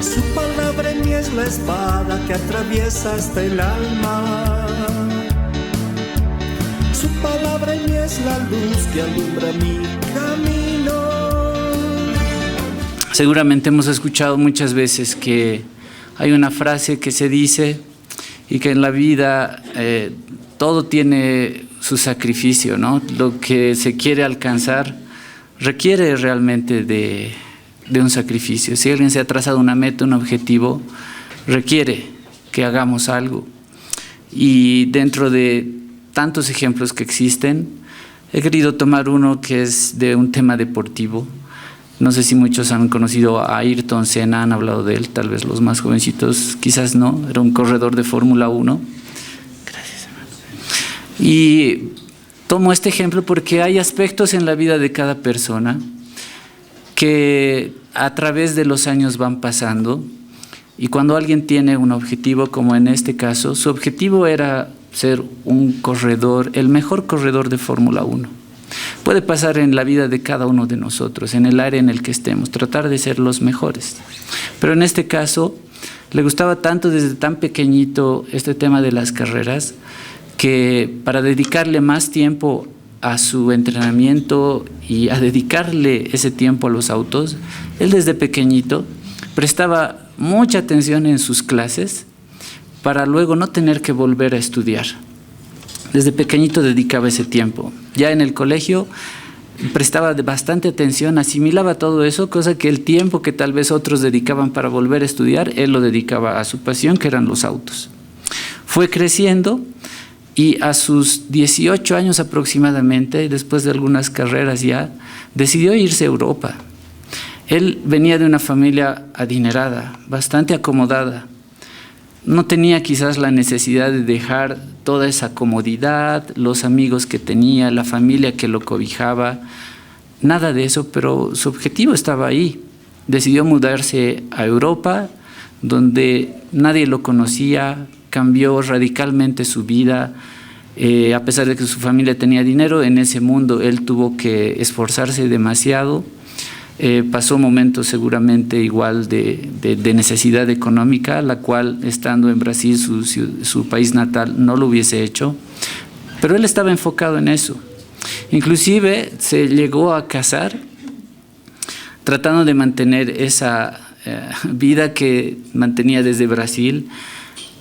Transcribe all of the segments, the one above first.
Su palabra en mí es la espada que atraviesa hasta el alma. Su palabra en mí es la luz que alumbra mi camino. Seguramente hemos escuchado muchas veces que hay una frase que se dice y que en la vida todo tiene su sacrificio, ¿no? Lo que se quiere alcanzar requiere realmente de un sacrificio. Si alguien se ha trazado una meta, un objetivo, requiere que hagamos algo. Y dentro de tantos ejemplos que existen, he querido tomar uno que es de un tema deportivo. No sé si muchos han conocido a Ayrton Senna, han hablado de él, tal vez los más jovencitos, quizás no, era un corredor de Fórmula 1. Gracias, hermano. Y tomo este ejemplo porque hay aspectos en la vida de cada persona que a través de los años van pasando, y cuando alguien tiene un objetivo, como en este caso, su objetivo era ser un corredor, el mejor corredor de Fórmula 1. Puede pasar en la vida de cada uno de nosotros, en el área en el que estemos, tratar de ser los mejores. Pero en este caso, le gustaba tanto desde tan pequeñito este tema de las carreras, que para dedicarle más tiempo a su entrenamiento y a dedicarle ese tiempo a los autos, él desde pequeñito prestaba mucha atención en sus clases para luego no tener que volver a estudiar. Desde pequeñito dedicaba ese tiempo. Ya en el colegio prestaba bastante atención, asimilaba todo eso, cosa que el tiempo que tal vez otros dedicaban para volver a estudiar, él lo dedicaba a su pasión, que eran los autos. Fue creciendo y a sus 18 años aproximadamente, después de algunas carreras ya, decidió irse a Europa. Él venía de una familia adinerada, bastante acomodada. No tenía quizás la necesidad de dejar toda esa comodidad, los amigos que tenía, la familia que lo cobijaba, nada de eso, pero su objetivo estaba ahí. Decidió mudarse a Europa, donde nadie lo conocía, cambió radicalmente su vida. A pesar de que su familia tenía dinero, en ese mundo él tuvo que esforzarse demasiado. Pasó momentos seguramente igual de necesidad económica, la cual estando en Brasil, su país natal, no lo hubiese hecho, pero él estaba enfocado en eso. Inclusive se llegó a casar tratando de mantener esa vida que mantenía desde Brasil,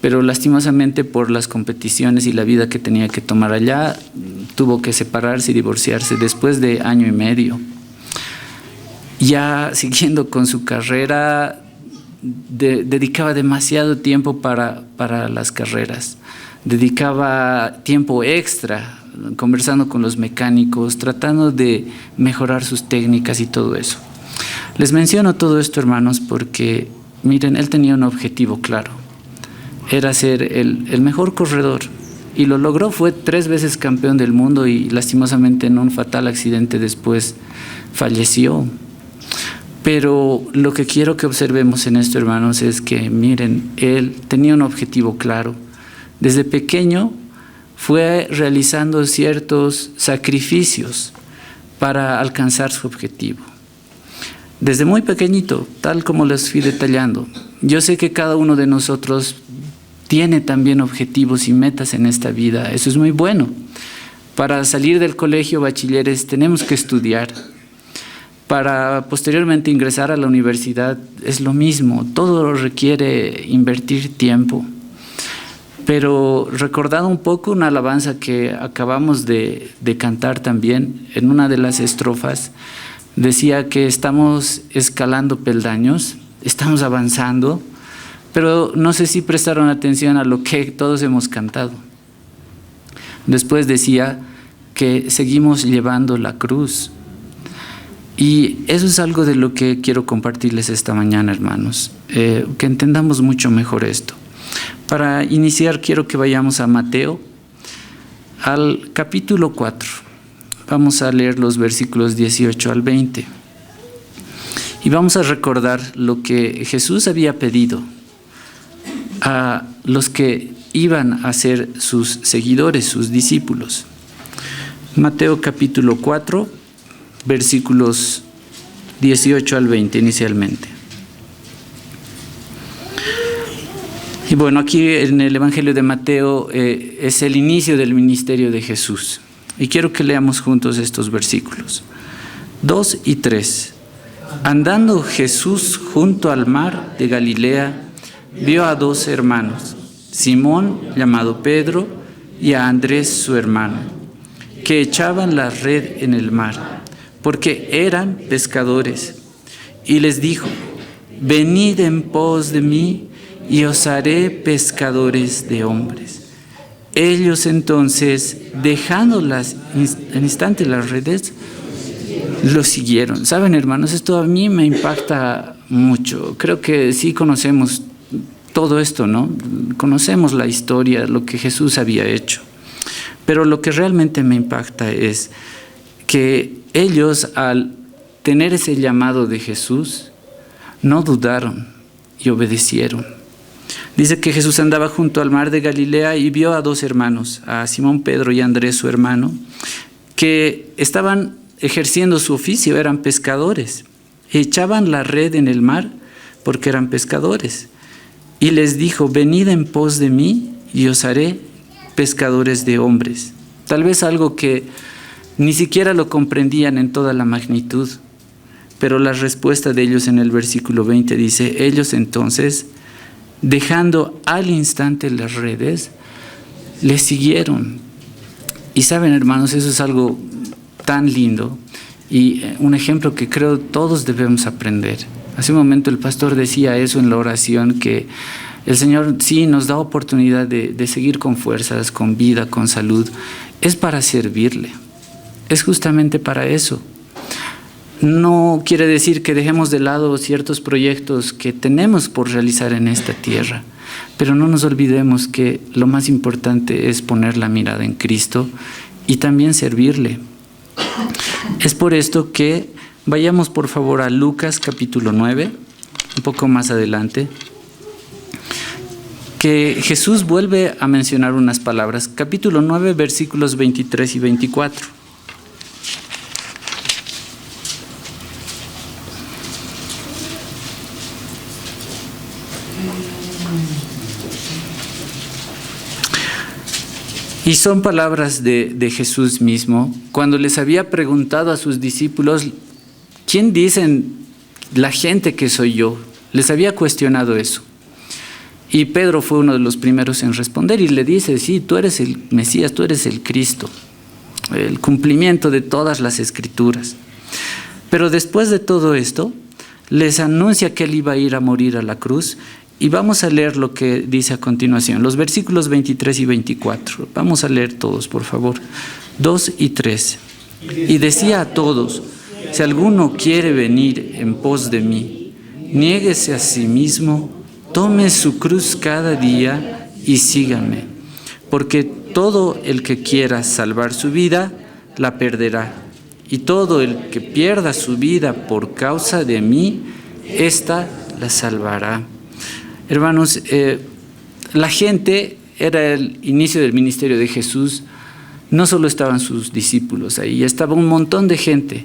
pero lastimosamente por las competiciones y la vida que tenía que tomar allá, tuvo que separarse y divorciarse después de 1 año y medio. Ya siguiendo con su carrera, dedicaba demasiado tiempo para las carreras, dedicaba tiempo extra conversando con los mecánicos, tratando de mejorar sus técnicas y todo eso. Les menciono todo esto, hermanos, porque miren, él tenía un objetivo claro, era ser el mejor corredor, y lo logró. Fue 3 veces campeón del mundo y lastimosamente en un fatal accidente después falleció. Pero lo que quiero que observemos en esto, hermanos, es que, miren, él tenía un objetivo claro. Desde pequeño fue realizando ciertos sacrificios para alcanzar su objetivo. Desde muy pequeñito, tal como les fui detallando. Yo sé que cada uno de nosotros tiene también objetivos y metas en esta vida. Eso es muy bueno. Para salir del colegio, bachilleres, tenemos que estudiar. Para posteriormente ingresar a la universidad es lo mismo, todo requiere invertir tiempo. Pero recordando un poco una alabanza que acabamos de cantar también, en una de las estrofas, decía que estamos escalando peldaños, estamos avanzando, pero no sé si prestaron atención a lo que todos hemos cantado. Después decía que seguimos llevando la cruz. Y eso es algo de lo que quiero compartirles esta mañana, hermanos, que entendamos mucho mejor esto. Para iniciar, quiero que vayamos a Mateo, al capítulo 4. Vamos a leer los versículos 18 al 20. Y vamos a recordar lo que Jesús había pedido a los que iban a ser sus seguidores, sus discípulos. Mateo capítulo 4. Versículos 18 al 20 inicialmente. Y bueno, aquí en el Evangelio de Mateo es el inicio del ministerio de Jesús. Y quiero que leamos juntos estos versículos. 2 y 3. Andando Jesús junto al mar de Galilea, vio a 2 hermanos, Simón, llamado Pedro, y a Andrés, su hermano, que echaban la red en el mar, porque eran pescadores. Y les dijo: venid en pos de mí, y os haré pescadores de hombres. Ellos entonces, dejando en instante las redes, lo siguieron. Saben, hermanos, esto a mí me impacta mucho. Creo que sí conocemos todo esto, ¿no? Conocemos la historia, lo que Jesús había hecho. Pero lo que realmente me impacta es que ellos, al tener ese llamado de Jesús, no dudaron y obedecieron. Dice que Jesús andaba junto al mar de Galilea y vio a 2 hermanos, a Simón Pedro y a Andrés, su hermano, que estaban ejerciendo su oficio, eran pescadores. Echaban la red en el mar porque eran pescadores. Y les dijo: venid en pos de mí y os haré pescadores de hombres. Tal vez algo que ni siquiera lo comprendían en toda la magnitud. Pero la respuesta de ellos en el versículo 20 dice: ellos entonces, dejando al instante las redes, le siguieron. Y saben, hermanos, eso es algo tan lindo y un ejemplo que creo todos debemos aprender. Hace un momento el pastor decía eso en la oración, que el Señor sí nos da oportunidad de seguir con fuerzas, con vida, con salud. Es para servirle, es justamente para eso. No quiere decir que dejemos de lado ciertos proyectos que tenemos por realizar en esta tierra, pero no nos olvidemos que lo más importante es poner la mirada en Cristo y también servirle. Es por esto que vayamos por favor a Lucas capítulo 9, un poco más adelante, que Jesús vuelve a mencionar unas palabras, capítulo 9, versículos 23 y 24. Y son palabras de Jesús mismo, cuando les había preguntado a sus discípulos: ¿quién dicen la gente que soy yo? Les había cuestionado eso. Y Pedro fue uno de los primeros en responder y le dice: sí, tú eres el Mesías, tú eres el Cristo, el cumplimiento de todas las Escrituras. Pero después de todo esto, les anuncia que él iba a ir a morir a la cruz. Y vamos a leer lo que dice a continuación, los versículos 23 y 24. Vamos a leer todos, por favor. 2 y 3. Y decía a todos: si alguno quiere venir en pos de mí, niéguese a sí mismo, tome su cruz cada día y sígame. Porque todo el que quiera salvar su vida, la perderá. Y todo el que pierda su vida por causa de mí, ésta la salvará. Hermanos, la gente, era el inicio del ministerio de Jesús, no solo estaban sus discípulos ahí, estaba un montón de gente.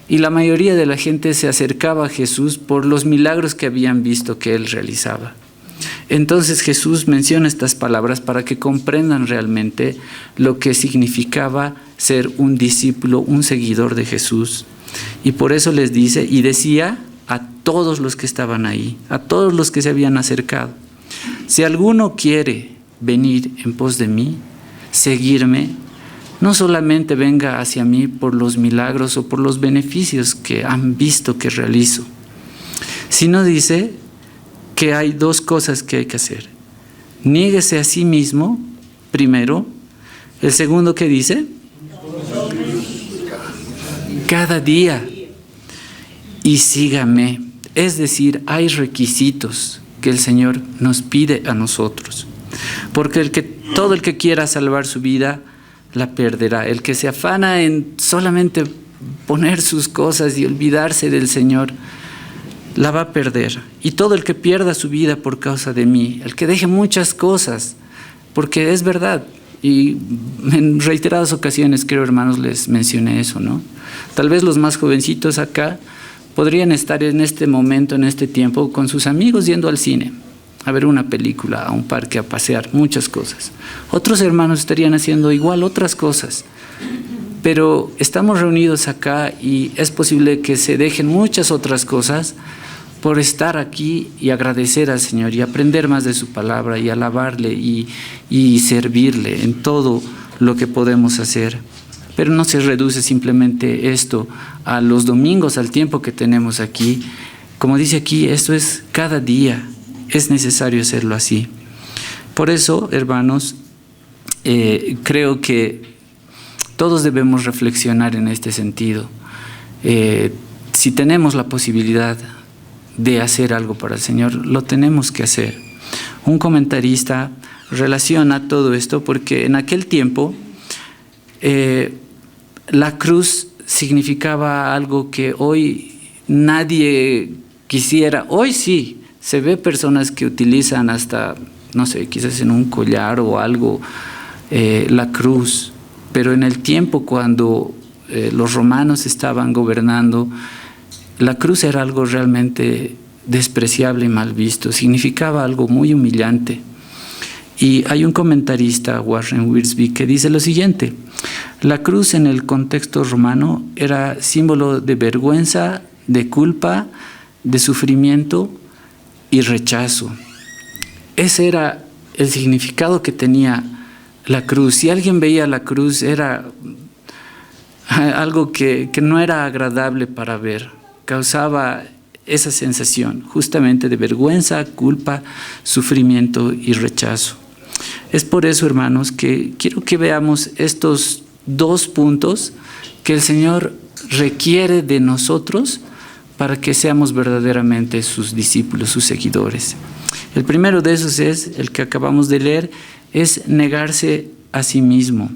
Y la mayoría de la gente se acercaba a Jesús por los milagros que habían visto que él realizaba. Entonces Jesús menciona estas palabras para que comprendan realmente lo que significaba ser un discípulo, un seguidor de Jesús. Y por eso les dice, y decía a todos los que estaban ahí, a todos los que se habían acercado: si alguno quiere venir en pos de mí, seguirme, no solamente venga hacia mí por los milagros o por los beneficios que han visto que realizo, sino dice que hay 2 cosas que hay que hacer. Niéguese a sí mismo, primero. El segundo, ¿qué dice? Cada día. Y sígame. Es decir, hay requisitos que el Señor nos pide a nosotros. Porque todo el que quiera salvar su vida, la perderá. El que se afana en solamente poner sus cosas y olvidarse del Señor, la va a perder. Y todo el que pierda su vida por causa de mí, el que deje muchas cosas, porque es verdad, y en reiteradas ocasiones, creo, hermanos, les mencioné eso, ¿no? Tal vez los más jovencitos acá podrían estar en este momento, en este tiempo, con sus amigos yendo al cine, a ver una película, a un parque, a pasear, muchas cosas. Otros hermanos estarían haciendo igual otras cosas. Pero estamos reunidos acá y es posible que se dejen muchas otras cosas por estar aquí y agradecer al Señor y aprender más de su palabra y alabarle y servirle en todo lo que podemos hacer. Pero no se reduce simplemente esto a los domingos, al tiempo que tenemos aquí. Como dice aquí, esto es cada día, es necesario hacerlo así. Por eso, hermanos, creo que todos debemos reflexionar en este sentido. Si tenemos la posibilidad de hacer algo para el Señor, lo tenemos que hacer. Un comentarista relaciona todo esto porque en aquel tiempo la cruz significaba algo que hoy nadie quisiera. Hoy sí, se ve personas que utilizan hasta, no sé, quizás en un collar o algo, la cruz. Pero en el tiempo cuando los romanos estaban gobernando, la cruz era algo realmente despreciable y mal visto, significaba algo muy humillante. Y hay un comentarista, Warren Wiersbe, que dice lo siguiente: la cruz en el contexto romano era símbolo de vergüenza, de culpa, de sufrimiento y rechazo. Ese era el significado que tenía la cruz. Si alguien veía la cruz, era algo que no era agradable para ver, causaba esa sensación justamente de vergüenza, culpa, sufrimiento y rechazo. Es por eso, hermanos, que quiero que veamos estos dos puntos que el Señor requiere de nosotros para que seamos verdaderamente sus discípulos, sus seguidores. El primero de esos es el que acabamos de leer, es negarse a sí mismo.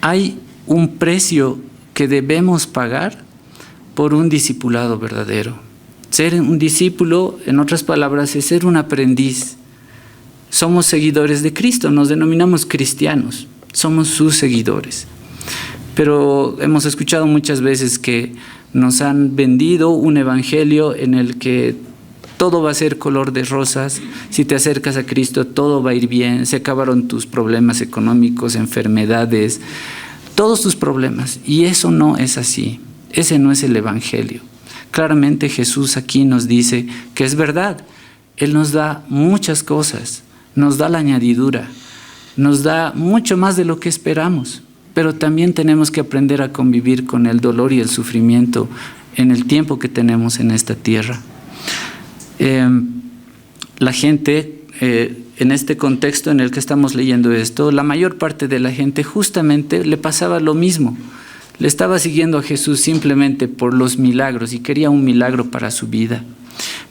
Hay un precio que debemos pagar por un discipulado verdadero. Ser un discípulo, en otras palabras, es ser un aprendiz. Somos seguidores de Cristo, nos denominamos cristianos, somos sus seguidores. Pero hemos escuchado muchas veces que nos han vendido un evangelio en el que todo va a ser color de rosas. Si te acercas a Cristo, todo va a ir bien. Se acabaron tus problemas económicos, enfermedades, todos tus problemas. Y eso no es así. Ese no es el evangelio. Claramente Jesús aquí nos dice que es verdad. Él nos da muchas cosas. Nos da la añadidura. Nos da mucho más de lo que esperamos. Pero también tenemos que aprender a convivir con el dolor y el sufrimiento en el tiempo que tenemos en esta tierra. La gente, en este contexto en el que estamos leyendo esto, la mayor parte de la gente justamente le pasaba lo mismo. Le estaba siguiendo a Jesús simplemente por los milagros y quería un milagro para su vida.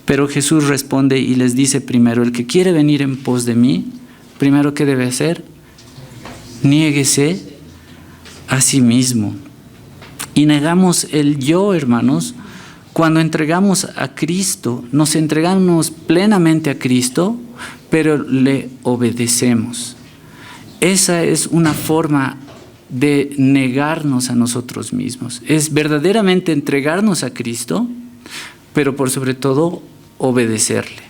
Pero Jesús responde y les dice primero: el que quiere venir en pos de mí, primero, ¿qué debe hacer? Niéguese a sí mismo. Y negamos el yo, hermanos. Cuando entregamos a Cristo, nos entregamos plenamente a Cristo, pero le obedecemos. Esa es una forma de negarnos a nosotros mismos. Es verdaderamente entregarnos a Cristo, pero por sobre todo obedecerle.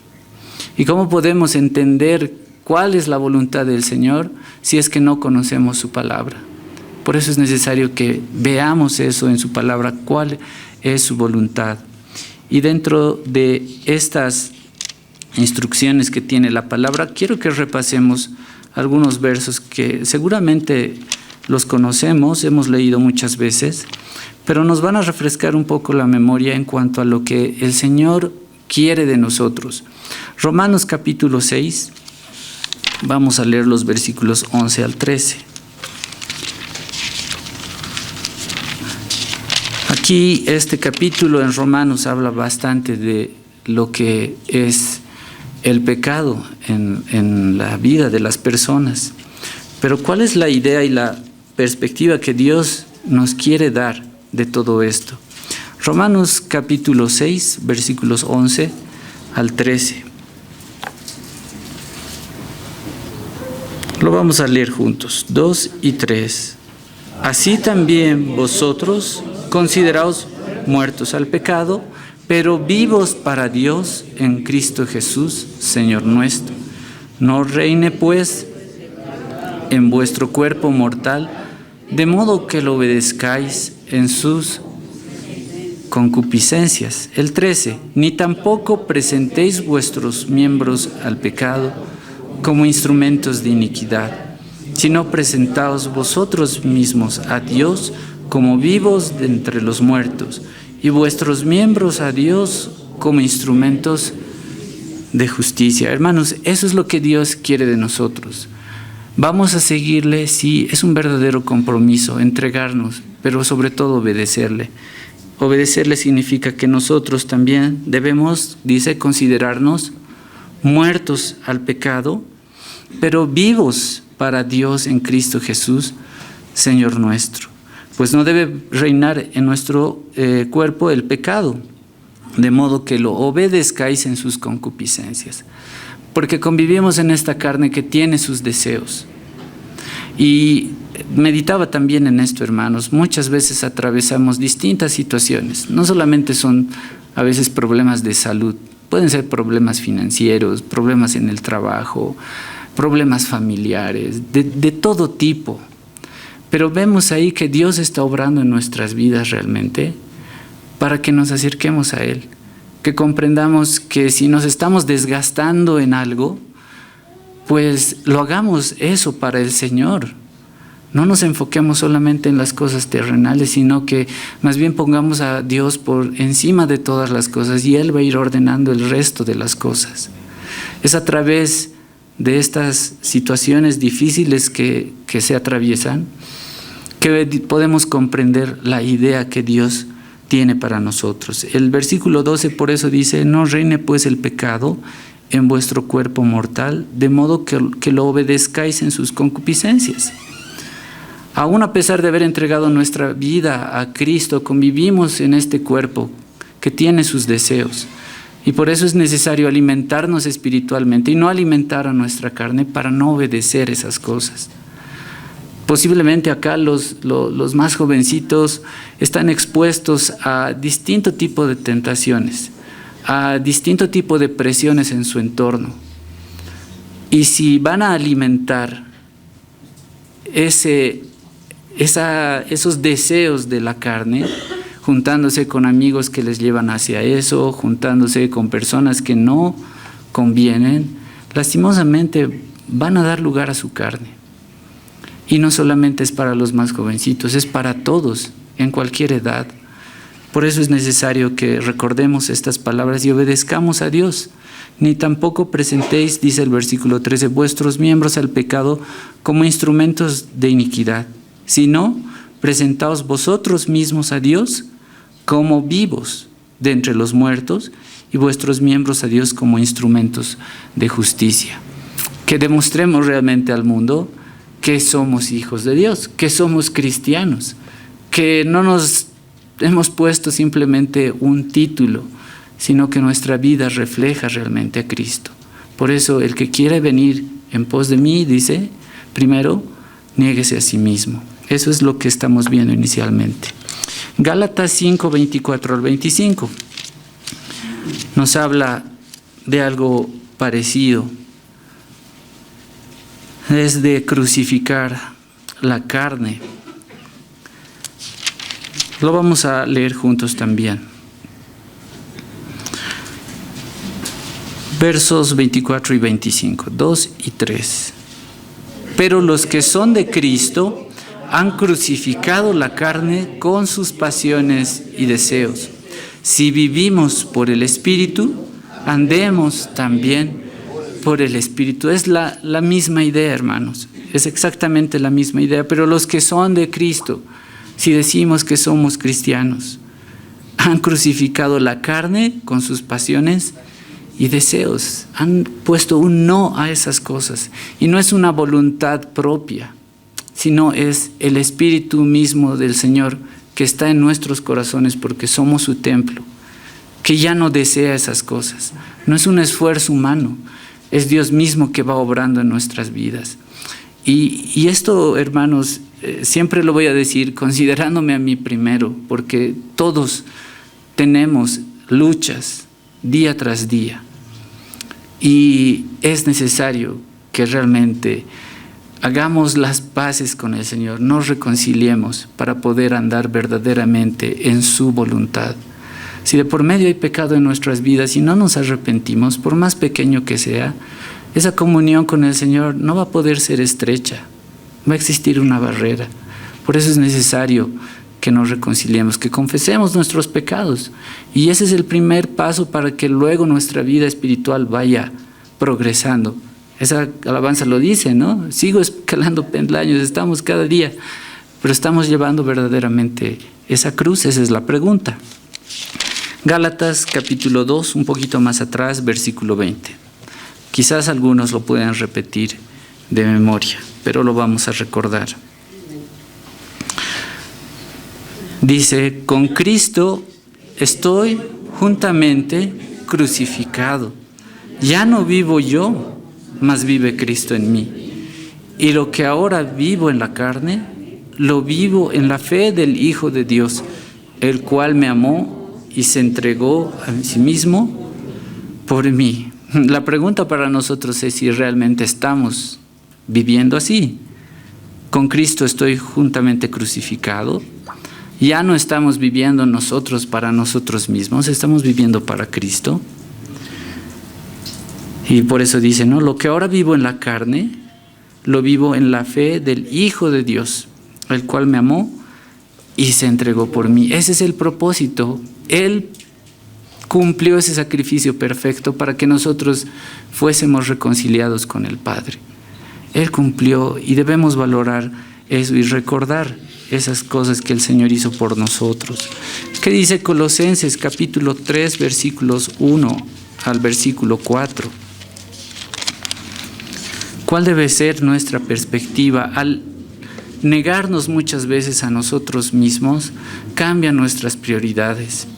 ¿Y cómo podemos entender cuál es la voluntad del Señor si es que no conocemos su palabra? Por eso es necesario que veamos eso en su palabra, cuál es su voluntad. Y dentro de estas instrucciones que tiene la palabra, quiero que repasemos algunos versos que seguramente los conocemos, hemos leído muchas veces, pero nos van a refrescar un poco la memoria en cuanto a lo que el Señor quiere de nosotros. Romanos capítulo 6, vamos a leer los versículos 11 al 13. Aquí este capítulo en Romanos habla bastante de lo que es el pecado en la vida de las personas. Pero ¿cuál es la idea y la perspectiva que Dios nos quiere dar de todo esto? Romanos capítulo 6, versículos 11 al 13. Lo vamos a leer juntos, 2 y 3. Así también vosotros, consideraos muertos al pecado, pero vivos para Dios en Cristo Jesús, Señor nuestro. No reine pues en vuestro cuerpo mortal, de modo que lo obedezcáis en sus concupiscencias. El 13, ni tampoco presentéis vuestros miembros al pecado como instrumentos de iniquidad, sino presentaos vosotros mismos a Dios como vivos de entre los muertos, y vuestros miembros a Dios como instrumentos de justicia. Hermanos, eso es lo que Dios quiere de nosotros. Vamos a seguirle, sí, es un verdadero compromiso, entregarnos, pero sobre todo obedecerle. Obedecerle significa que nosotros también debemos, dice, considerarnos muertos al pecado, pero vivos para Dios en Cristo Jesús, Señor nuestro. Pues no debe reinar en nuestro cuerpo el pecado, de modo que lo obedezcáis en sus concupiscencias. Porque convivimos en esta carne que tiene sus deseos. Y meditaba también en esto, hermanos. Muchas veces atravesamos distintas situaciones. No solamente son a veces problemas de salud, pueden ser problemas financieros, problemas en el trabajo, problemas familiares, de todo tipo. Pero vemos ahí que Dios está obrando en nuestras vidas realmente para que nos acerquemos a Él. Que comprendamos que si nos estamos desgastando en algo, pues lo hagamos eso para el Señor. No nos enfoquemos solamente en las cosas terrenales, sino que más bien pongamos a Dios por encima de todas las cosas y Él va a ir ordenando el resto de las cosas. Es a través de estas situaciones difíciles que se atraviesan que podemos comprender la idea que Dios tiene para nosotros. El versículo 12 por eso dice: no reine pues el pecado en vuestro cuerpo mortal, de modo que lo obedezcáis en sus concupiscencias. Aún a pesar de haber entregado nuestra vida a Cristo, convivimos en este cuerpo que tiene sus deseos. Y por eso es necesario alimentarnos espiritualmente y no alimentar a nuestra carne para no obedecer esas cosas. Posiblemente acá los más jovencitos están expuestos a distinto tipo de tentaciones, a distinto tipo de presiones en su entorno. Y si van a alimentar esos deseos de la carne, juntándose con amigos que les llevan hacia eso, juntándose con personas que no convienen, lastimosamente van a dar lugar a su carne. Y no solamente es para los más jovencitos, es para todos, en cualquier edad. Por eso es necesario que recordemos estas palabras y obedezcamos a Dios. Ni tampoco presentéis, dice el versículo 13, vuestros miembros al pecado como instrumentos de iniquidad, sino presentaos vosotros mismos a Dios como vivos de entre los muertos y vuestros miembros a Dios como instrumentos de justicia. Que demostremos realmente al mundo que somos hijos de Dios, que somos cristianos, que no nos hemos puesto simplemente un título, sino que nuestra vida refleja realmente a Cristo. Por eso el que quiere venir en pos de mí, dice, primero, niéguese a sí mismo. Eso es lo que estamos viendo inicialmente. Gálatas 5, 24 al 25 nos habla de algo parecido. Es de crucificar la carne. Lo vamos a leer juntos también. Versos 24 y 25, 2 y 3. Pero los que son de Cristo han crucificado la carne con sus pasiones y deseos. Si vivimos por el Espíritu, andemos también por el Espíritu. Es la misma idea, hermanos. Es exactamente la misma idea. Pero los que son de Cristo, si decimos que somos cristianos, han crucificado la carne con sus pasiones y deseos. Han puesto un no a esas cosas. Y no es una voluntad propia, sino es el Espíritu mismo del Señor que está en nuestros corazones porque somos su templo, que ya no desea esas cosas. No es un esfuerzo humano, es Dios mismo que va obrando en nuestras vidas. Y esto, hermanos, siempre lo voy a decir considerándome a mí primero, porque todos tenemos luchas día tras día. Y es necesario que realmente hagamos las paces con el Señor, nos reconciliemos para poder andar verdaderamente en su voluntad. Si de por medio hay pecado en nuestras vidas y no nos arrepentimos, por más pequeño que sea, esa comunión con el Señor no va a poder ser estrecha, va a existir una barrera. Por eso es necesario que nos reconciliemos, que confesemos nuestros pecados. Y ese es el primer paso para que luego nuestra vida espiritual vaya progresando. Esa alabanza lo dice, ¿no? Sigo escalando peldaños, estamos cada día, pero estamos llevando verdaderamente esa cruz. Esa es la pregunta. Gálatas capítulo 2, un poquito más atrás, versículo 20. Quizás algunos lo puedan repetir de memoria, pero lo vamos a recordar. Dice: con Cristo estoy juntamente crucificado. Ya no vivo yo, mas vive Cristo en mí. Y lo que ahora vivo en la carne, lo vivo en la fe del Hijo de Dios, el cual me amó y se entregó a sí mismo por mí. La pregunta para nosotros es si realmente estamos viviendo así. Con Cristo estoy juntamente crucificado. Ya no estamos viviendo nosotros para nosotros mismos, estamos viviendo para Cristo. Y por eso dice, ¿no? Lo que ahora vivo en la carne, lo vivo en la fe del Hijo de Dios, el cual me amó y se entregó por mí. Ese es el propósito. Él cumplió ese sacrificio perfecto para que nosotros fuésemos reconciliados con el Padre. Él cumplió y debemos valorar eso y recordar esas cosas que el Señor hizo por nosotros. ¿Qué dice Colosenses capítulo 3, versículos 1 al versículo 4? ¿Cuál debe ser nuestra perspectiva? Al negarnos muchas veces a nosotros mismos, cambian nuestras prioridades.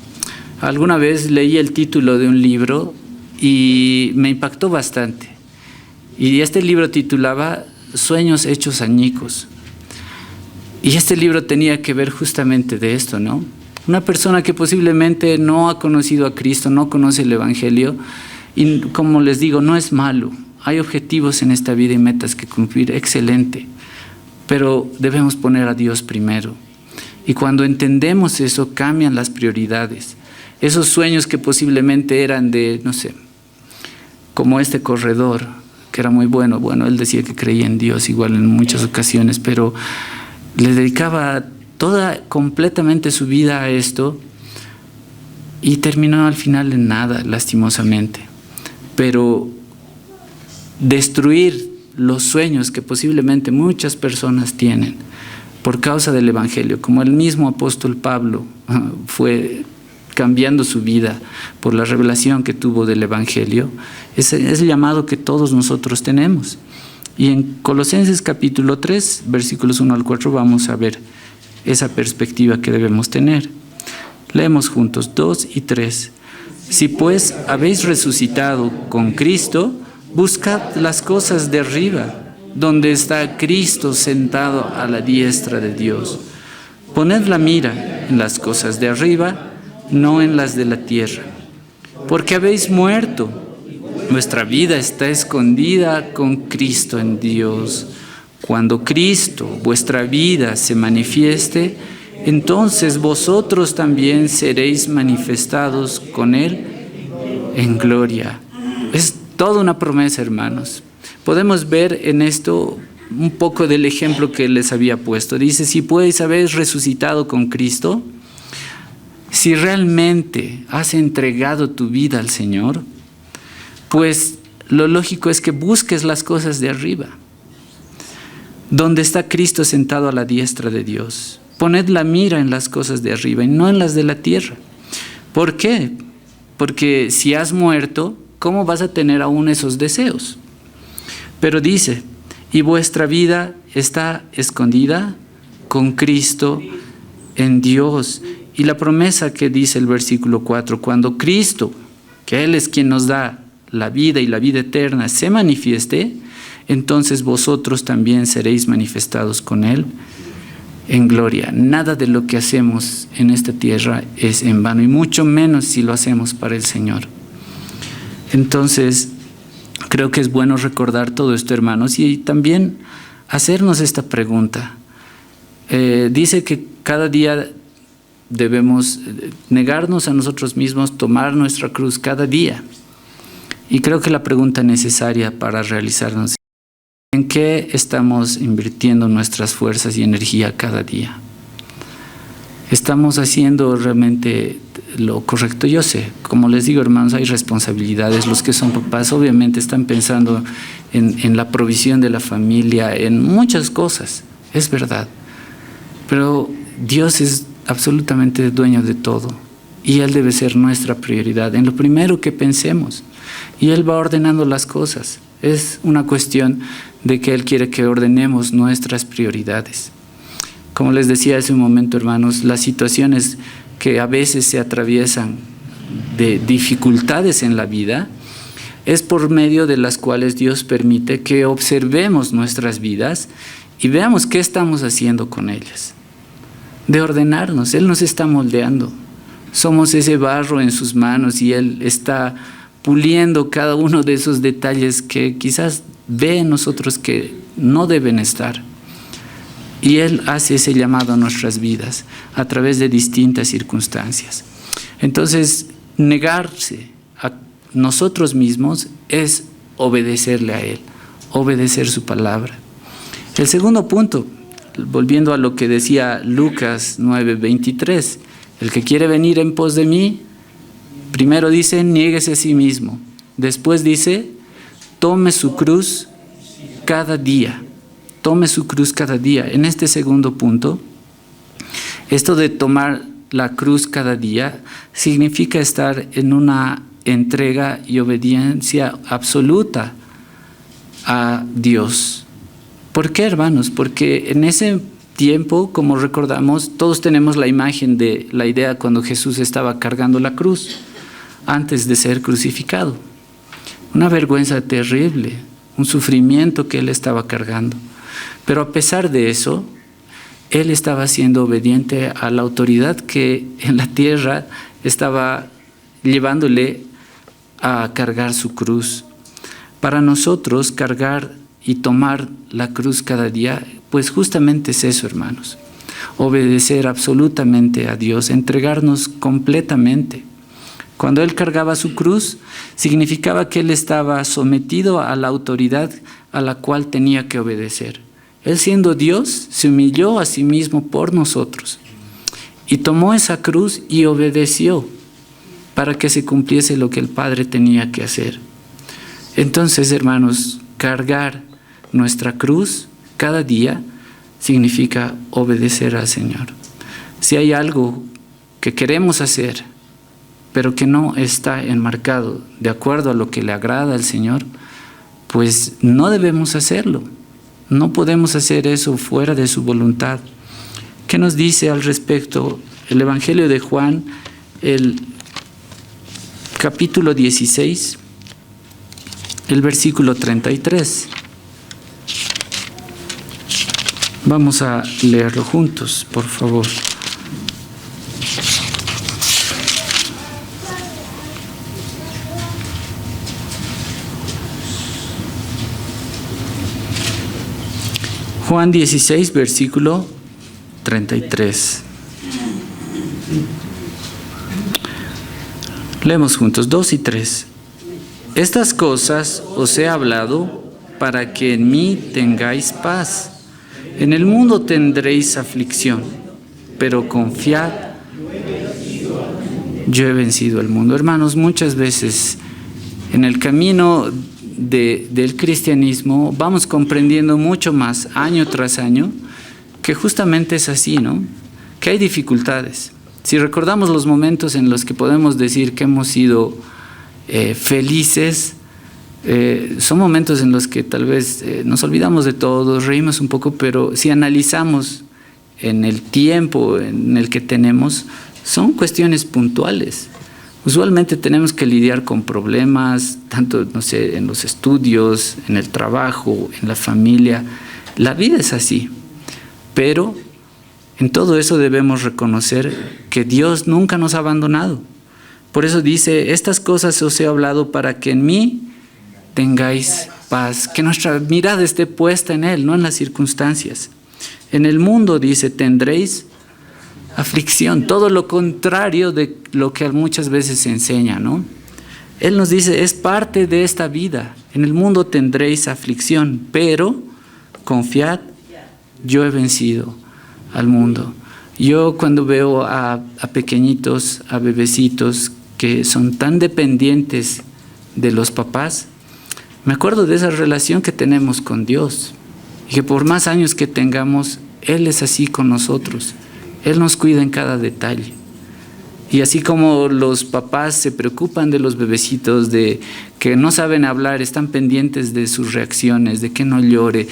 Alguna vez leí el título de un libro y me impactó bastante. Y este libro titulaba Sueños hechos añicos. Y este libro tenía que ver justamente de esto, ¿no? Una persona que posiblemente no ha conocido a Cristo, no conoce el Evangelio, y como les digo, no es malo. Hay objetivos en esta vida y metas que cumplir, excelente. Pero debemos poner a Dios primero. Y cuando entendemos eso, cambian las prioridades. Esos sueños que posiblemente eran de, no sé, como este corredor, que era muy bueno. Bueno, él decía que creía en Dios igual en muchas ocasiones, pero le dedicaba completamente su vida a esto y terminó al final en nada, lastimosamente. Pero destruir los sueños que posiblemente muchas personas tienen por causa del Evangelio, como el mismo apóstol Pablo fue cambiando su vida por la revelación que tuvo del Evangelio, es el llamado que todos nosotros tenemos. Y en Colosenses capítulo 3, versículos 1 al 4, vamos a ver esa perspectiva que debemos tener. Leemos juntos 2 y 3. Si pues habéis resucitado con Cristo, buscad las cosas de arriba, donde está Cristo sentado a la diestra de Dios. Poned la mira en las cosas de arriba, no en las de la tierra. Porque habéis muerto, vuestra vida está escondida con Cristo en Dios. Cuando Cristo, vuestra vida, se manifieste, entonces vosotros también seréis manifestados con Él en gloria. Es toda una promesa, hermanos. Podemos ver en esto un poco del ejemplo que les había puesto. Dice, si pues habéis resucitado con Cristo, si realmente has entregado tu vida al Señor, pues lo lógico es que busques las cosas de arriba, donde está Cristo sentado a la diestra de Dios. Poned la mira en las cosas de arriba y no en las de la tierra. ¿Por qué? Porque si has muerto, ¿cómo vas a tener aún esos deseos? Pero dice, y vuestra vida está escondida con Cristo en Dios. Y la promesa que dice el versículo 4, cuando Cristo, que Él es quien nos da la vida y la vida eterna, se manifieste, entonces vosotros también seréis manifestados con Él en gloria. Nada de lo que hacemos en esta tierra es en vano, y mucho menos si lo hacemos para el Señor. Entonces, creo que es bueno recordar todo esto, hermanos, y también hacernos esta pregunta. Dice que cada día debemos negarnos a nosotros mismos, tomar nuestra cruz cada día. Y creo que la pregunta necesaria para realizarnos: ¿en qué estamos invirtiendo nuestras fuerzas y energía cada día? ¿Estamos haciendo realmente lo correcto? Yo sé, como les digo, hermanos, hay responsabilidades. Los que son papás obviamente están pensando en la provisión de la familia, en muchas cosas, es verdad. Pero Dios es absolutamente dueño de todo, y Él debe ser nuestra prioridad en lo primero que pensemos, y Él va ordenando las cosas. Es una cuestión de que Él quiere que ordenemos nuestras prioridades. Como les decía hace un momento, hermanos, las situaciones que a veces se atraviesan de dificultades en la vida es por medio de las cuales Dios permite que observemos nuestras vidas y veamos qué estamos haciendo con ellas. De ordenarnos, Él nos está moldeando. Somos ese barro en sus manos y Él está puliendo cada uno de esos detalles que quizás ve en nosotros que no deben estar. Y Él hace ese llamado a nuestras vidas a través de distintas circunstancias. Entonces, negarse a nosotros mismos es obedecerle a Él, obedecer su palabra. El segundo punto, volviendo a lo que decía Lucas 9:23, el que quiere venir en pos de mí, primero dice, niéguese a sí mismo. Después dice, tome su cruz cada día. Tome su cruz cada día. En este segundo punto, esto de tomar la cruz cada día significa estar en una entrega y obediencia absoluta a Dios. ¿Por qué, hermanos? Porque en ese tiempo, como recordamos, todos tenemos la imagen de la idea cuando Jesús estaba cargando la cruz antes de ser crucificado. Una vergüenza terrible, un sufrimiento que Él estaba cargando. Pero a pesar de eso, Él estaba siendo obediente a la autoridad que en la tierra estaba llevándole a cargar su cruz. Para nosotros, cargar y tomar la cruz cada día, pues justamente es eso, hermanos. Obedecer absolutamente a Dios, entregarnos completamente. Cuando Él cargaba su cruz, significaba que Él estaba sometido a la autoridad a la cual tenía que obedecer. Él, siendo Dios, se humilló a sí mismo por nosotros y tomó esa cruz y obedeció para que se cumpliese lo que el Padre tenía que hacer. Entonces, hermanos, cargar nuestra cruz cada día significa obedecer al Señor. Si hay algo que queremos hacer, pero que no está enmarcado de acuerdo a lo que le agrada al Señor, pues no debemos hacerlo. No podemos hacer eso fuera de su voluntad. ¿Qué nos dice al respecto el Evangelio de Juan, el capítulo 16, el versículo 33? Vamos a leerlo juntos, por favor. Juan 16, versículo 33. Leemos juntos, 2 y 3. Estas cosas os he hablado para que en mí tengáis paz. En el mundo tendréis aflicción, pero confiad, yo he vencido al mundo. Hermanos, muchas veces en el camino del cristianismo vamos comprendiendo mucho más año tras año que justamente es así, ¿no? Que hay dificultades. Si recordamos los momentos en los que podemos decir que hemos sido felices, son momentos en los que tal vez nos olvidamos de todo, reímos un poco, pero si analizamos en el tiempo en el que tenemos, son cuestiones puntuales. Usualmente tenemos que lidiar con problemas, tanto, no sé, en los estudios, en el trabajo, en la familia. La vida es así, pero En todo eso debemos reconocer que Dios nunca nos ha abandonado. Por eso dice, estas cosas os he hablado para que en mí tengáis paz, que nuestra mirada esté puesta en Él, no en las circunstancias. En el mundo, dice, tendréis aflicción, todo lo contrario de lo que muchas veces se enseña, ¿no? Él nos dice, es parte de esta vida. En el mundo tendréis aflicción, pero confiad, yo he vencido al mundo. Yo cuando veo a pequeñitos, a bebecitos que son tan dependientes de los papás, me acuerdo de esa relación que tenemos con Dios. Y que por más años que tengamos, Él es así con nosotros. Él nos cuida en cada detalle. Y así como los papás se preocupan de los bebecitos, de que no saben hablar, están pendientes de sus reacciones, de que no llore,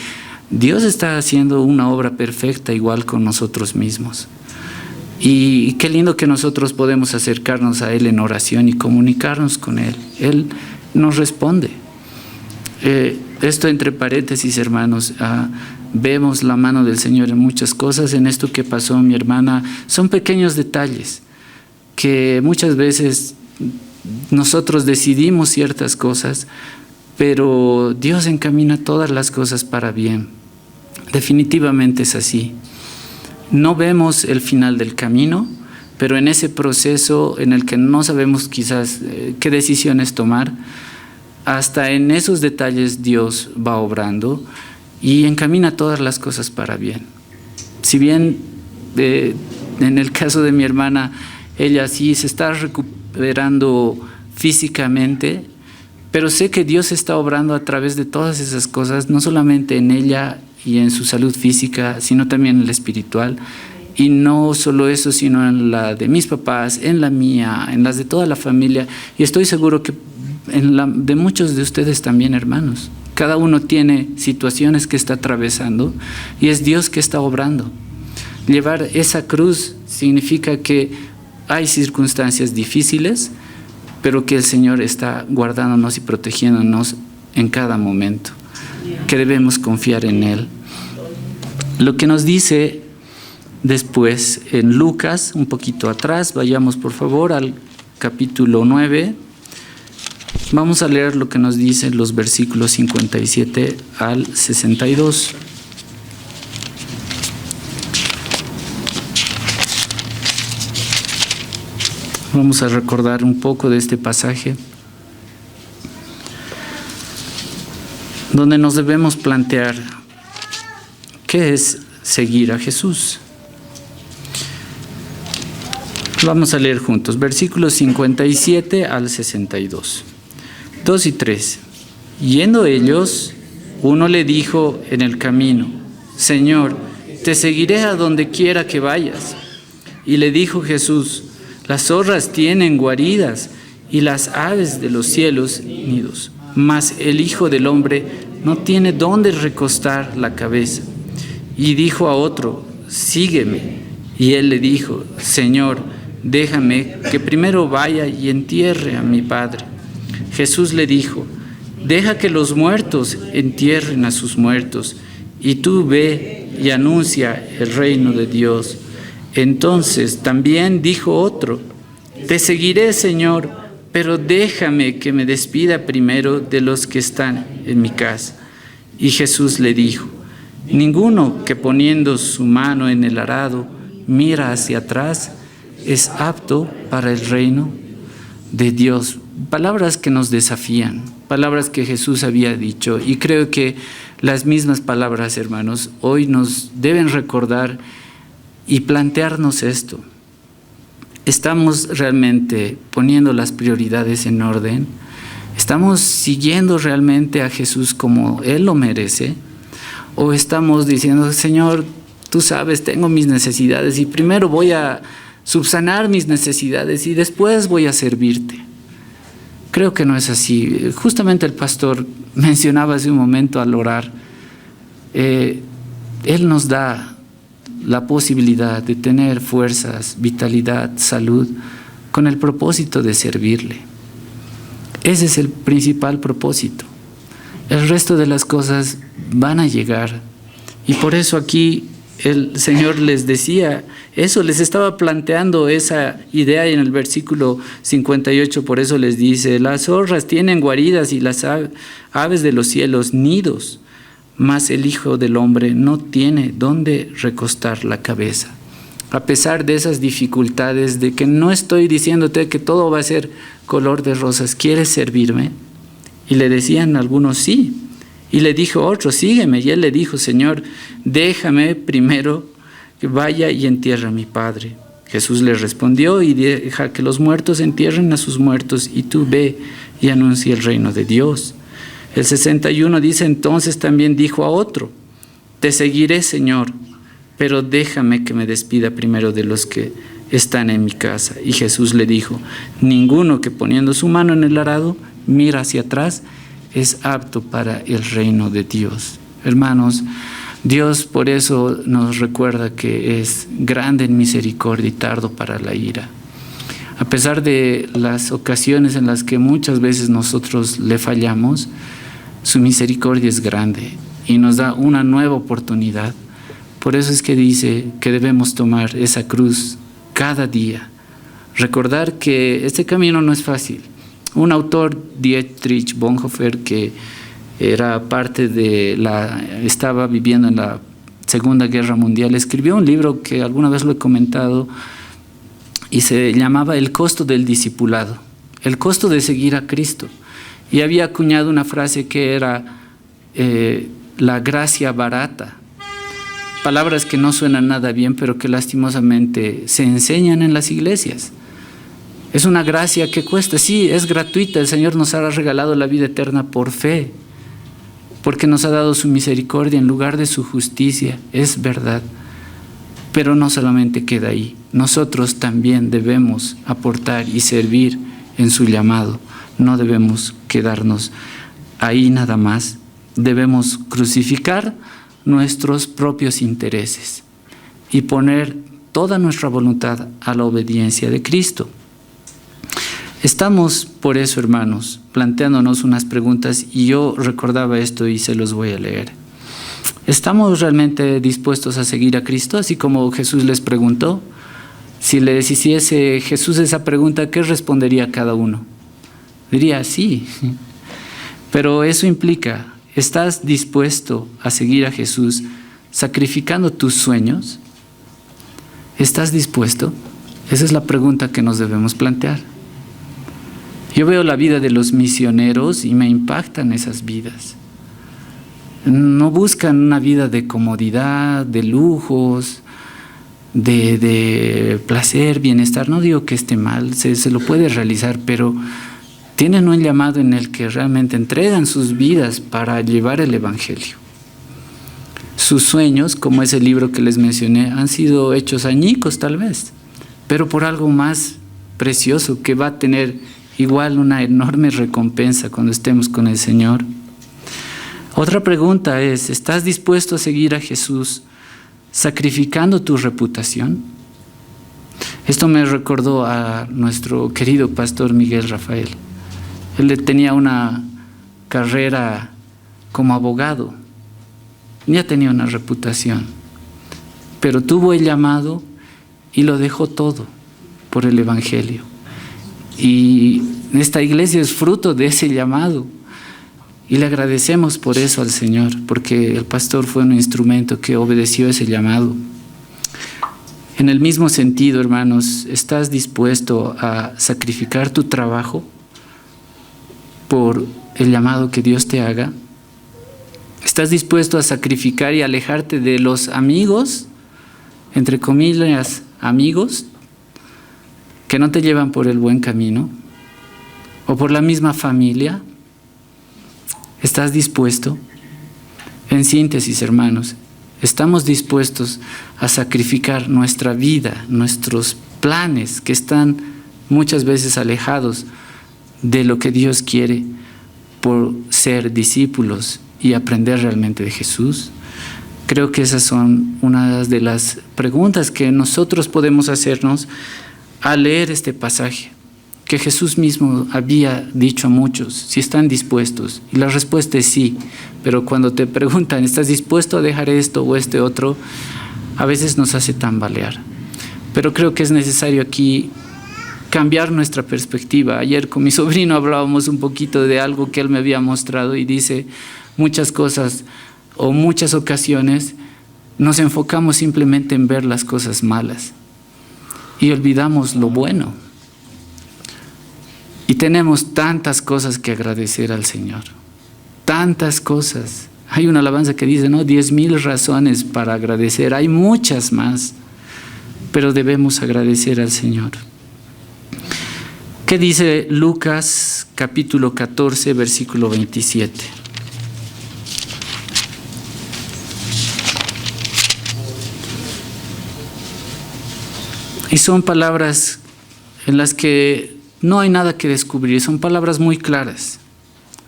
Dios está haciendo una obra perfecta igual con nosotros mismos. Y qué lindo que nosotros podemos acercarnos a Él en oración y comunicarnos con Él. Él nos responde. Esto entre paréntesis, hermanos, vemos la mano del Señor en muchas cosas. En esto que pasó mi hermana, son pequeños detalles que muchas veces nosotros decidimos ciertas cosas, pero Dios encamina todas las cosas para bien. Definitivamente es así. No vemos el final del camino, pero en ese proceso en el que no sabemos quizás qué decisiones tomar, hasta en esos detalles Dios va obrando y encamina todas las cosas para bien. Si bien en el caso de mi hermana, ella sí se está recuperando físicamente, pero sé que Dios está obrando a través de todas esas cosas, no solamente en ella y en su salud física, sino también en la espiritual. Y no solo eso, sino en la de mis papás, en la mía, en las de toda la familia. Y estoy seguro que en la de muchos de ustedes también, hermanos. Cada uno tiene situaciones que está atravesando y es Dios que está obrando. Llevar esa cruz significa que hay circunstancias difíciles, pero que el Señor está guardándonos y protegiéndonos en cada momento, que debemos confiar en Él. Lo que nos dice después en Lucas, un poquito atrás, vayamos por favor al capítulo 9, vamos a leer lo que nos dicen los versículos 57 al 62. Vamos a recordar un poco de este pasaje, donde nos debemos plantear qué es seguir a Jesús. Vamos a leer juntos, versículos 57 al 62. 2 y 3. Yendo ellos, uno le dijo en el camino: Señor, te seguiré a donde quiera que vayas. Y le dijo Jesús: las zorras tienen guaridas y las aves de los cielos nidos, mas el Hijo del Hombre no tiene dónde recostar la cabeza. Y dijo a otro: sígueme. Y él le dijo: Señor, déjame que primero vaya y entierre a mi padre. Jesús le dijo: deja que los muertos entierren a sus muertos, y tú ve y anuncia el reino de Dios. Entonces también dijo otro: te seguiré, Señor, pero déjame que me despida primero de los que están en mi casa. Y Jesús le dijo: ninguno que poniendo su mano en el arado mira hacia atrás es apto para el reino de Dios. Palabras que nos desafían, palabras que Jesús había dicho, y creo que las mismas palabras, hermanos, hoy nos deben recordar y plantearnos esto. ¿Estamos realmente poniendo las prioridades en orden? ¿Estamos siguiendo realmente a Jesús como Él lo merece? ¿O estamos diciendo: Señor, tú sabes, tengo mis necesidades y primero voy a subsanar mis necesidades y después voy a servirte? Creo que no es así. Justamente el pastor mencionaba hace un momento al orar, Él nos da la posibilidad de tener fuerzas, vitalidad, salud, con el propósito de servirle. Ese es el principal propósito. El resto de las cosas van a llegar. Y por eso aquí el Señor les decía eso, les estaba planteando esa idea en el versículo 58, por eso les dice: las zorras tienen guaridas y las aves de los cielos nidos, mas el Hijo del Hombre no tiene dónde recostar la cabeza. A pesar de esas dificultades, de que no estoy diciéndote que todo va a ser color de rosas, ¿quieres servirme? Y le decían algunos sí. Y le dijo otro: sígueme. Y él le dijo: Señor, déjame primero que vaya y entierre a mi padre. Jesús le respondió: y deja que los muertos entierren a sus muertos, y tú ve y anuncia el reino de Dios. El 61 dice: entonces también dijo a otro: te seguiré, Señor, pero déjame que me despida primero de los que están en mi casa. Y Jesús le dijo: ninguno que poniendo su mano en el arado mira hacia atrás es apto para el reino de Dios. Hermanos, Dios por eso nos recuerda que es grande en misericordia y tardo para la ira. A pesar de las ocasiones en las que muchas veces nosotros le fallamos, su misericordia es grande y nos da una nueva oportunidad. Por eso es que dice que debemos tomar esa cruz cada día. Recordar que este camino no es fácil. Un autor, Dietrich Bonhoeffer, que estaba viviendo en la Segunda Guerra Mundial, escribió un libro que alguna vez lo he comentado y se llamaba El costo del discipulado, el costo de seguir a Cristo. Y había acuñado una frase que era la gracia barata. Palabras que no suenan nada bien, pero que lastimosamente se enseñan en las iglesias. Es una gracia que cuesta, sí, es gratuita. El Señor nos ha regalado la vida eterna por fe, porque nos ha dado su misericordia en lugar de su justicia, es verdad. Pero no solamente queda ahí, nosotros también debemos aportar y servir en su llamado. No debemos quedarnos ahí nada más, debemos crucificar nuestros propios intereses y poner toda nuestra voluntad a la obediencia de Cristo. Estamos, por eso, hermanos, planteándonos unas preguntas, y yo recordaba esto y se los voy a leer. ¿Estamos realmente dispuestos a seguir a Cristo? Así como Jesús les preguntó. Si les hiciese Jesús esa pregunta, ¿qué respondería cada uno? Diría sí. Pero eso implica: ¿estás dispuesto a seguir a Jesús sacrificando tus sueños? ¿Estás dispuesto? Esa es la pregunta que nos debemos plantear. Yo veo la vida de los misioneros y me impactan esas vidas. No buscan una vida de comodidad, de lujos, de placer, bienestar. No digo que esté mal, se lo puede realizar, pero tienen un llamado en el que realmente entregan sus vidas para llevar el Evangelio. Sus sueños, como ese libro que les mencioné, han sido hechos añicos tal vez, pero por algo más precioso que va a tener igual una enorme recompensa cuando estemos con el Señor. Otra pregunta es: ¿estás dispuesto a seguir a Jesús sacrificando tu reputación? Esto me recordó a nuestro querido pastor Miguel Rafael. Él tenía una carrera como abogado, ya tenía una reputación, pero tuvo el llamado y lo dejó todo por el Evangelio. Y esta iglesia es fruto de ese llamado. Y le agradecemos por eso al Señor, porque el pastor fue un instrumento que obedeció ese llamado. En el mismo sentido, hermanos, ¿estás dispuesto a sacrificar tu trabajo por el llamado que Dios te haga? ¿Estás dispuesto a sacrificar y alejarte de los amigos, entre comillas, amigos, que no te llevan por el buen camino? ¿O por la misma familia? ¿Estás dispuesto? En síntesis, hermanos, ¿estamos dispuestos a sacrificar nuestra vida, nuestros planes que están muchas veces alejados de lo que Dios quiere, por ser discípulos y aprender realmente de Jesús? Creo que esas son unas de las preguntas que nosotros podemos hacernos al leer este pasaje, que Jesús mismo había dicho a muchos: si están dispuestos. Y la respuesta es sí, pero cuando te preguntan: ¿estás dispuesto a dejar esto o este otro? a veces nos hace tambalear. Pero creo que es necesario aquí cambiar nuestra perspectiva. Ayer con mi sobrino hablábamos un poquito de algo que él me había mostrado y dice, muchas cosas o muchas ocasiones nos enfocamos simplemente en ver las cosas malas y olvidamos lo bueno. Y tenemos tantas cosas que agradecer al Señor, tantas cosas. Hay una alabanza que dice, ¿no? 10,000 razones para agradecer, hay muchas más, pero debemos agradecer al Señor. ¿Qué dice Lucas capítulo 14, versículo 27? Y son palabras en las que no hay nada que descubrir, son palabras muy claras.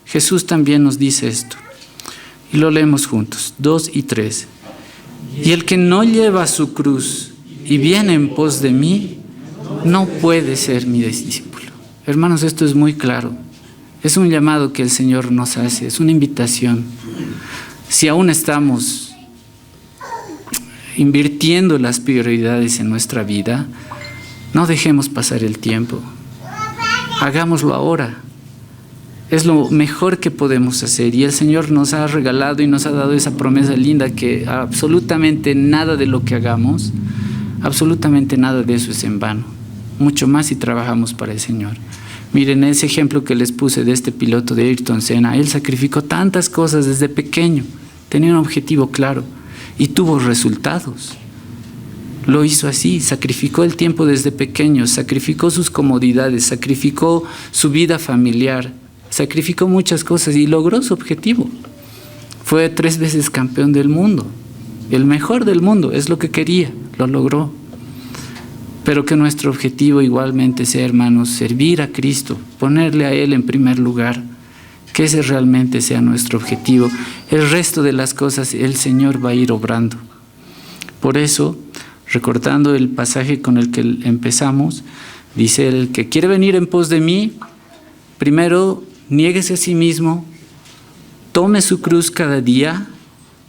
Jesús también nos dice esto. Y lo leemos juntos, 2 y 3. Y el que no lleva su cruz y viene en pos de mí, no puede ser mi discípulo. Hermanos, esto es muy claro. Es un llamado que el Señor nos hace, es una invitación. Si aún estamos invirtiendo las prioridades en nuestra vida, no dejemos pasar el tiempo. Hagámoslo ahora. Es lo mejor que podemos hacer y el Señor nos ha regalado y nos ha dado esa promesa linda que absolutamente nada de lo que hagamos, absolutamente nada de eso es en vano. Mucho más si trabajamos para el Señor. Miren ese ejemplo que les puse de este piloto de Ayrton Senna. Él sacrificó tantas cosas desde pequeño, tenía un objetivo claro y tuvo resultados. Lo hizo así, sacrificó el tiempo desde pequeño, sacrificó sus comodidades, sacrificó su vida familiar, sacrificó muchas cosas y logró su objetivo. Fue 3 veces campeón del mundo, el mejor del mundo, es lo que quería, lo logró. Pero que nuestro objetivo igualmente sea, hermanos, servir a Cristo, ponerle a Él en primer lugar, que ese realmente sea nuestro objetivo. El resto de las cosas el Señor va a ir obrando. Por eso, recordando el pasaje con el que empezamos, dice, el que quiere venir en pos de mí, primero niéguese a sí mismo, tome su cruz cada día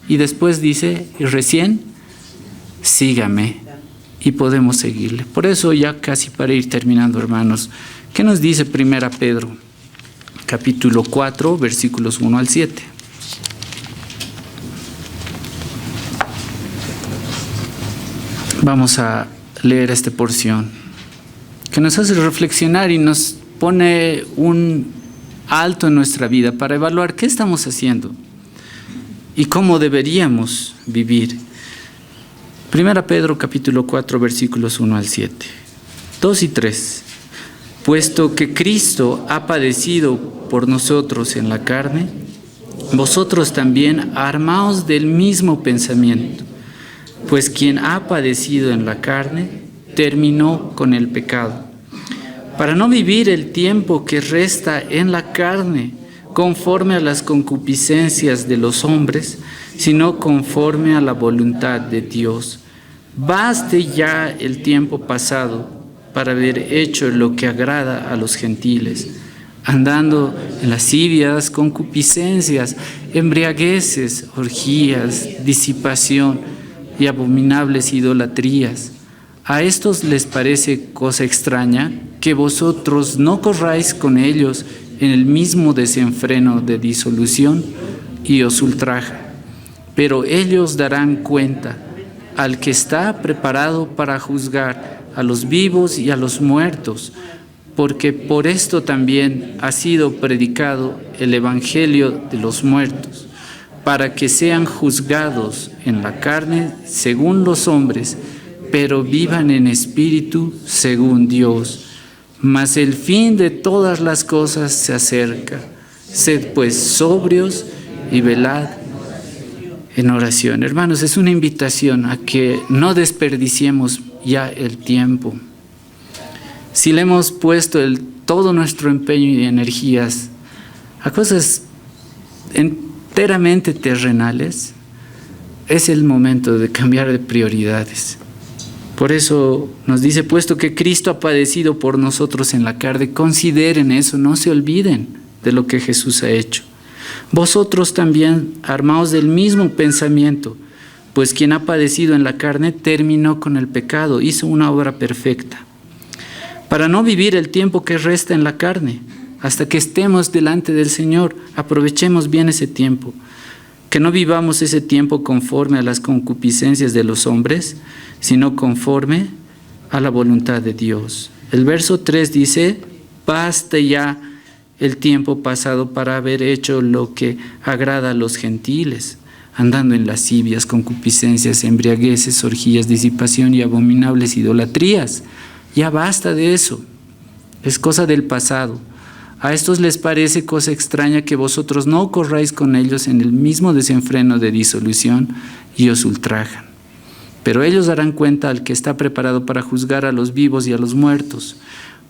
y después dice, y recién, sígame. Y podemos seguirle. Por eso ya casi para ir terminando, hermanos, ¿qué nos dice 1 Pedro? Capítulo 4, versículos 1 al 7. Vamos a leer esta porción que nos hace reflexionar y nos pone un alto en nuestra vida para evaluar qué estamos haciendo y cómo deberíamos vivir. 1 Pedro capítulo 4 versículos 1 al 7, 2 y 3. Puesto que Cristo ha padecido por nosotros en la carne, vosotros también armaos del mismo pensamiento, pues quien ha padecido en la carne terminó con el pecado, para no vivir el tiempo que resta en la carne conforme a las concupiscencias de los hombres, sino conforme a la voluntad de Dios. Baste ya el tiempo pasado para haber hecho lo que agrada a los gentiles, andando en lascivias, concupiscencias, embriagueces, orgías, disipación y abominables idolatrías. A estos les parece cosa extraña que vosotros no corráis con ellos en el mismo desenfreno de disolución y os ultraja. Pero ellos darán cuenta al que está preparado para juzgar a los vivos y a los muertos, porque por esto también ha sido predicado el Evangelio de los muertos, para que sean juzgados en la carne según los hombres, pero vivan en espíritu según Dios. Mas el fin de todas las cosas se acerca. Sed pues sobrios y velad en oración. Hermanos, es una invitación a que no desperdiciemos ya el tiempo. Si le hemos puesto todo nuestro empeño y energías a cosas enteramente terrenales, es el momento de cambiar de prioridades. Por eso nos dice, puesto que Cristo ha padecido por nosotros en la carne, consideren eso, no se olviden de lo que Jesús ha hecho. Vosotros también, armaos del mismo pensamiento, pues quien ha padecido en la carne terminó con el pecado, hizo una obra perfecta, para no vivir el tiempo que resta en la carne, hasta que estemos delante del Señor. Aprovechemos bien ese tiempo, que no vivamos ese tiempo conforme a las concupiscencias de los hombres, sino conforme a la voluntad de Dios. El verso 3 dice: basta ya el tiempo pasado para haber hecho lo que agrada a los gentiles, andando en lascivias, concupiscencias, embriagueces, orgías, disipación y abominables idolatrías. Ya basta de eso, es cosa del pasado. A estos les parece cosa extraña que vosotros no corráis con ellos en el mismo desenfreno de disolución y os ultrajan. Pero ellos darán cuenta al que está preparado para juzgar a los vivos y a los muertos,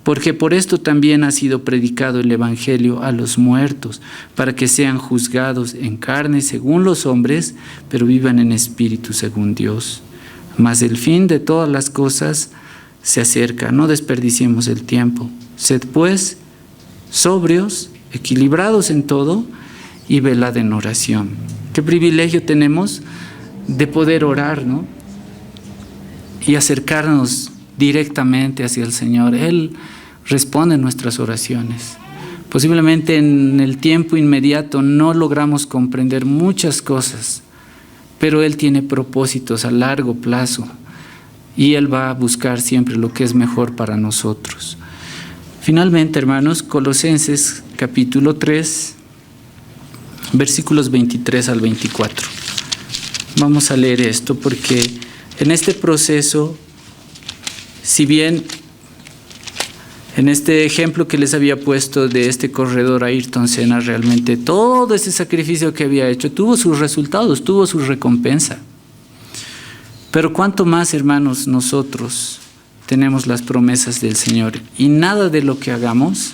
porque por esto también ha sido predicado el Evangelio a los muertos, para que sean juzgados en carne según los hombres, pero vivan en espíritu según Dios. Mas el fin de todas las cosas se acerca, no desperdiciemos el tiempo. Sed pues sobrios, equilibrados en todo y velad en oración. Qué privilegio tenemos de poder orar, ¿no? Y acercarnos directamente hacia el Señor. Él responde nuestras oraciones. Posiblemente en el tiempo inmediato no logramos comprender muchas cosas, pero Él tiene propósitos a largo plazo y Él va a buscar siempre lo que es mejor para nosotros. Finalmente, hermanos, Colosenses capítulo 3, versículos 23 al 24. Vamos a leer esto porque en este proceso, si bien en este ejemplo que les había puesto de este corredor Ayrton Senna, realmente todo ese sacrificio que había hecho tuvo sus resultados, tuvo su recompensa. Pero cuánto más, hermanos, nosotros tenemos las promesas del Señor y nada de lo que hagamos,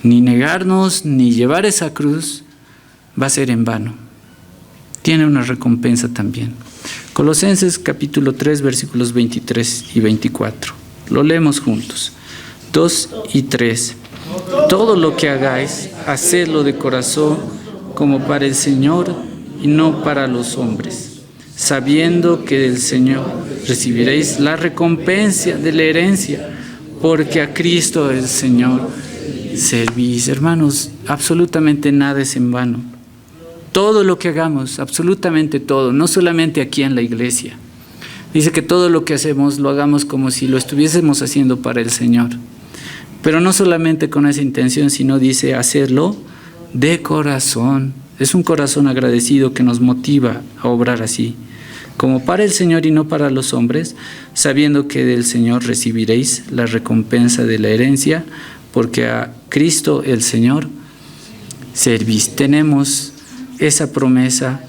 ni negarnos, ni llevar esa cruz, va a ser en vano. Tiene una recompensa también. Colosenses capítulo 3, versículos 23 y 24. Lo leemos juntos. 2 y 3. Todo lo que hagáis, hacedlo de corazón como para el Señor y no para los hombres, sabiendo que del Señor recibiréis la recompensa de la herencia, porque a Cristo el Señor servís. Hermanos, absolutamente nada es en vano. Todo lo que hagamos, absolutamente todo, no solamente aquí en la iglesia. Dice que todo lo que hacemos lo hagamos como si lo estuviésemos haciendo para el Señor. Pero no solamente con esa intención, sino dice hacerlo de corazón. Es un corazón agradecido que nos motiva a obrar así, como para el Señor y no para los hombres, sabiendo que del Señor recibiréis la recompensa de la herencia, porque a Cristo el Señor servís. Tenemos esa promesa.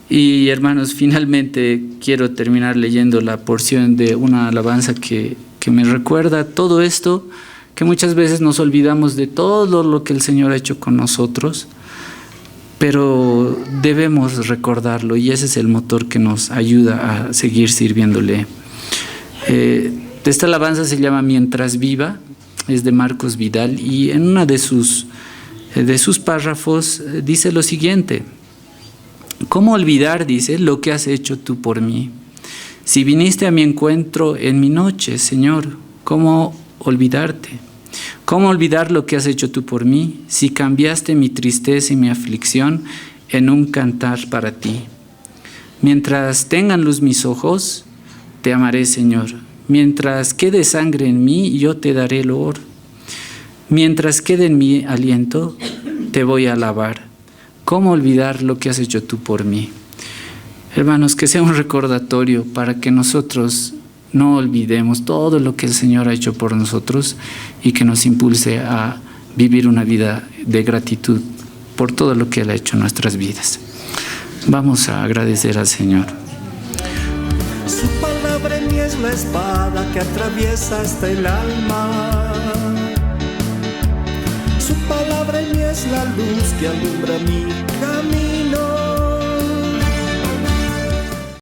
Y hermanos, finalmente quiero terminar leyendo la porción de una alabanza que me recuerda todo esto, que muchas veces nos olvidamos de todo lo que el Señor ha hecho con nosotros, pero debemos recordarlo y ese es el motor que nos ayuda a seguir sirviéndole. Esta alabanza se llama Mientras Viva, es de Marcos Vidal y en una de sus párrafos dice lo siguiente: ¿cómo olvidar, dice, lo que has hecho tú por mí? Si viniste a mi encuentro en mi noche, Señor, ¿cómo olvidarte? ¿Cómo olvidar lo que has hecho tú por mí? Si cambiaste mi tristeza y mi aflicción en un cantar para ti. Mientras tengan luz mis ojos, te amaré, Señor. Mientras quede sangre en mí, yo te daré loor. Mientras quede en mi aliento, te voy a alabar. ¿Cómo olvidar lo que has hecho tú por mí? Hermanos, que sea un recordatorio para que nosotros no olvidemos todo lo que el Señor ha hecho por nosotros y que nos impulse a vivir una vida de gratitud por todo lo que Él ha hecho en nuestras vidas. Vamos a agradecer al Señor. Su palabra en mí es la espada que atraviesa hasta el alma. Su palabra en mí es la luz que alumbra mi camino.